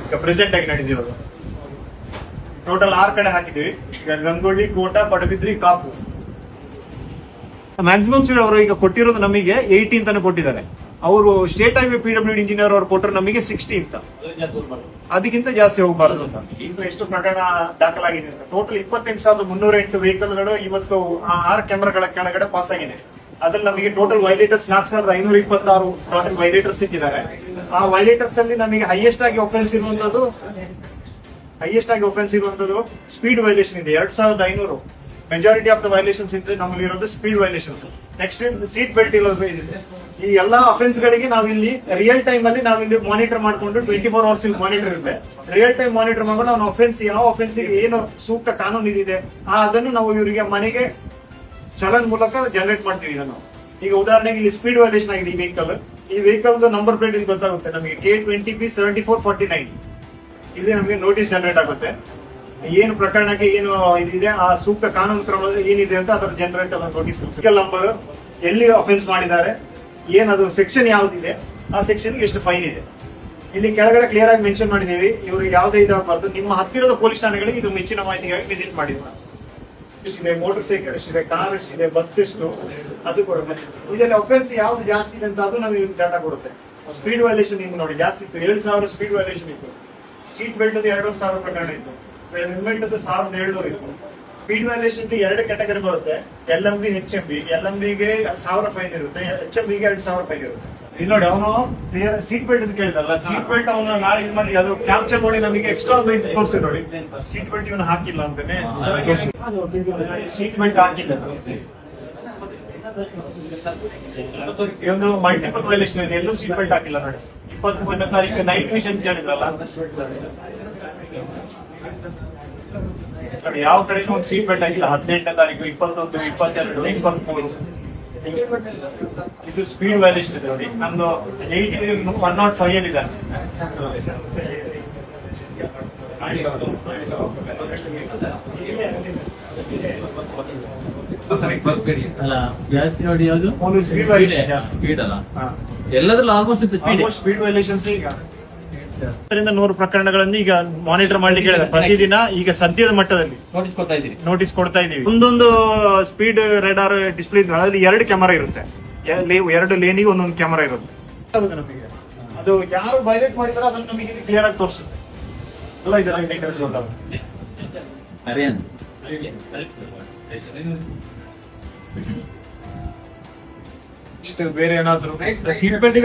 ಈಗ ಪ್ರೆಸೆಂಟ್ ಆಗಿ ನಡೆದಿರೋದು. ಟೋಟಲ್ 6 ಕಡೆ ಹಾಕಿದ್ವಿ. ಈಗ ಗಂಗೊಳ್ಳಿ, ಕೋಟಾ, ಪಡುಬಿದ್ರಿ, ಕಾಪು. ಮ್ಯಾಕ್ಸಿಮಮ್ ಸ್ಪೀಡ್ ಅವರು ಈಗ ಕೊಟ್ಟಿರೋದು ನಮಗೆ 80 ಅಂತಾನೆ ಕೊಟ್ಟಿದ್ದಾರೆ. ಅವರು ಸ್ಟೇಟ್ ಹೈವೇ PWD ಇಂಜಿನಿಯರ್ ಅವರು ಕೊಟ್ಟರು ನಮಗೆ 60 ಅಂತ. ಅದಕ್ಕಿಂತ ಜಾಸ್ತಿ ಹೋಗಬಾರದು ಅಂತ. ಇನ್ನು ಎಷ್ಟು ಪ್ರಕರಣ ದಾಖಲಾಗಿದೆ ಅಂತ ಟೋಟಲ್ 28,308 ವೆಹಿಕಲ್ಗಳು ಇವತ್ತು 6 ಕ್ಯಾಮೆರಾಗಳ ಕೆಳಗಡೆ ಪಾಸ್ ಆಗಿದೆ. ಅದ್ರಲ್ಲಿ ನಮಗೆ ಟೋಟಲ್ ವೈಲೇಟರ್ಸ್ 4,526 ಟೋಟಲ್ ವೈಲೇಟರ್ಸ್ ಇಟ್ಟಿದ್ದಾರೆ. ಆ ವೈಲೇಟರ್ಸ್ ಅಲ್ಲಿ ನಮಗೆ ಹೈಯೆಸ್ಟ್ ಆಗಿ ಒಫೆನ್ಸ್ ಇರುವಂತದ್ದು ಸ್ಪೀಡ್ ವೈಲೇಷನ್ ಇದೆ 2,500. ಮೆಜಾರಿಟಿ ಆಫ್ ದ ವೈಲೇಷನ್ಸ್ ಇದೆ ನಮ್ಮಲ್ಲಿ ಇರೋದು speed violations. Next seat belt ಇಲ್ಲದೆ ಇದೆ. ಈ ಎಲ್ಲಾ ಅಫೆನ್ಸ್ ಗಳಿಗೆ ನಾವಿಲ್ಲಿ ರಿಯಲ್ ಟೈಮ್ ಅಲ್ಲಿ ನಾವಿಲ್ಲಿ ಮಾನಿಟರ್ ಮಾಡ್ಕೊಂಡು 24 hours ಇಲ್ಲಿ ಮಾನಿಟರ್ ಇರುತ್ತೆ. ರಿಯಲ್ ಟೈಮ್ ಮಾನಿಟರ್ ಮಾಡ್ಕೊಂಡು ನಾವು ಯಾವ ಅಫೆನ್ಸಿಗೆ ಏನು ಸೂಕ್ತ ಕಾನೂನು ಇದೆ ಅದನ್ನು ನಾವು ಇವರಿಗೆ ಮನೆಗೆ ಚಲನ್ ಮೂಲಕ ಜನರೇಟ್ ಮಾಡ್ತೀವಿ. ಇದನ್ನು ಈಗ ಉದಾಹರಣೆಗೆ ಇಲ್ಲಿ ಸ್ಪೀಡ್ ವೈಲೇಷನ್ ಆಗಿದೆ ಈ ವೆಹಿಕಲ್ ನಂಬರ್ ಪ್ಲೇಟ್ ಇಲ್ಲಿ ಗೊತ್ತಾಗುತ್ತೆ ನಮಗೆ K20P7449. ಇಲ್ಲಿ ನಮಗೆ ನೋಟಿಸ್ ಜನರೇಟ್ ಆಗುತ್ತೆ. ಏನು ಪ್ರಕರಣಕ್ಕೆ ಏನು ಇದಿದೆ ಆ ಸೂಕ್ತ ಕಾನೂನು ಕ್ರಮ ಏನಿದೆ ಅಂತ ಅದರ ಜನರೇಟ್ ನೋಟಿಸ್. ವೆಹಿಕಲ್ ನಂಬರ್, ಎಲ್ಲಿ ಅಫೆನ್ಸ್ ಮಾಡಿದ್ದಾರೆ, ಏನದು ಸೆಕ್ಷನ್ ಯಾವ್ದಿದೆ, ಆ ಸೆಕ್ಷನ್ ಎಷ್ಟು ಫೈನ್ ಇದೆ ಇಲ್ಲಿ ಕೆಳಗಡೆ ಕ್ಲಿಯರ್ ಆಗಿ ಮೆನ್ಷನ್ ಮಾಡಿದೀವಿ. ಇವರು ಯಾವುದೇ ಇದಾಗಬಾರ್ದು. ನಿಮ್ಮ ಹತ್ತಿರದ ಪೊಲೀಸ್ ಠಾಣೆಗಳಿಗೆ ಇದು ಹೆಚ್ಚಿನ ಮಾಹಿತಿಗಾಗಿ ವಿಸಿಟ್ ಮಾಡಿದ್ವಿ. ಎಷ್ಟಿದೆ ಮೋಟರ್ ಸೈಕಲ್, ಎಷ್ಟಿದೆ ಕಾರ್, ಎಷ್ಟಿದೆ ಬಸ್, ಎಷ್ಟು ಅದು ಕೊಡುತ್ತೆ. ಇದರಲ್ಲಿ ಅಫೆನ್ಸ್ ಯಾವ್ದು ಜಾಸ್ತಿ ಇದೆ ಅಂತ ಅದು ನಮಗೆ ಡಾಟಾ ಕೊಡುತ್ತೆ. ಸ್ಪೀಡ್ ವೈಲೇಷನ್ ನಿಮ್ಗೆ ನೋಡಿ ಜಾಸ್ತಿ ಇತ್ತು, 7,000 ಸ್ಪೀಡ್ ವೈಲೇಷನ್ ಇತ್ತು. ಸೀಟ್ ಬೆಲ್ಟ್ 2,000 ಪ್ರಕರಣ ಇತ್ತು. ಹೆಲ್ಮೆಟ್ 1,700 ಇತ್ತು. ಸ್ಪೀಡ್ ವೈಲೇಷನ್ 2 ಕ್ಯಾಟಗರಿ ಬರುತ್ತೆ, LMB, HMB. LMBಗೆ 1,000 ಫೈನ್ ಇರುತ್ತೆ, HMBಗೆ 2,000 ಫೈನ್ ಇರುತ್ತೆ. ಇಲ್ಲಿ ನೋಡಿ ಅವನು ಕ್ಲಿಯರ್ ಸೀಟ್ ಬೆಲ್ಟ್ ಅಂತ ಕೇಳಿದಲ್ಲ, ಸೀಟ್ ಬೆಲ್ಟ್ ಅವನು ನಾಳೆ ಇದು ಮಾಡಿ ಅದು ಕ್ಯಾಪ್ಚರ್ ಮಾಡಿ ನಮಗೆ ಎಕ್ಸ್ಟ್ರಾ ತೋರಿಸಿ ನೋಡಿ. ಸೀಟ್ ಬೆಲ್ಟ್ ಇವನು ಹಾಕಿಲ್ಲ ಅಂತಾನೆ, ಸೀಟ್ ಬೆಲ್ಟ್ ಹಾಕಿಲ್ಲ. ಇವನು ಮಲ್ಟಿಪಲ್ ವೈಲೇಷನ್ ಇದೆ, ಎಲ್ಲೂ ಸೀಟ್ ಬೆಲ್ಟ್ ಹಾಕಿಲ್ಲ ನೋಡಿ. 21ನೇ ತಾರೀಕು ನೈಟ್ ವಿಷನ್ ಕೇಳಿದ್ರಲ್ಲ, ಯಾವ ಕಡೆ ಒಂದು ಸೀಟ್ ಬೆಲ್ಟ್ ಆಗಿಲ್ಲ. 18ನೇ ತಾರೀಕು, 21, 22, 23 ಇದು ಸ್ಪೀಡ್ ವೈಲೇಷನ್ ಇದೆ ನೋಡಿ. ನಮ್ದು 105 ಅಲ್ಲಿ ಇದೆ. ಜಾಸ್ತಿ ನೋಡಿ ಯಾವುದು ಸ್ಪೀಡ್ ವೈಲೇಷನ್ ಸ್ಪೀಡ್ ಅಲ್ಲ, ಎಲ್ಲದ್ರಲ್ಲೂ ಆಲ್ಮೋಸ್ಟ್ ಸ್ಪೀಡ್ ವೈಲೇಷನ್ಸ್. ಈಗ 100 ಪ್ರಕರಣಗಳನ್ನು ಈಗ ಮಾನಿಟರ್ ಮಾಡ್ಲಿಕ್ಕೆ ಹೇಳಿದೆ ಪ್ರತಿದಿನ. ಈಗ ಸದ್ಯದ ಮಟ್ಟದಲ್ಲಿ ನೋಟಿಸ್ ಕೊಡ್ತಾ ಇದೀವಿ. ಒಂದೊಂದು ಸ್ಪೀಡ್ ರೇಡಾರ್ ಡಿಸ್ಪ್ಲೇ ಅದರಲ್ಲಿ 2 ಕ್ಯಾಮರಾ ಇರುತ್ತೆ, 2 ಲೇನಿಗೆ ಒಂದೊಂದು ಕ್ಯಾಮರಾ ಇರುತ್ತೆ. ನಮಗೆ ಅದು ಯಾರು ವೈಲೇಟ್ ಮಾಡಿದಾರೆ ಅದನ್ನು ನಮಗೆ ಕ್ಲಿಯರ್ ಆಗಿ ತೋರಿಸುತ್ತೆ. ಎಲ್ಲ ಇದರ ಡೀಟೇಲ್ಸ್ ಗೊತ್ತಾಗುತ್ತೆ. ಬೇರೆ ಏನಾದ್ರು ಸೀಟ್ ಬೆಲ್ಟ್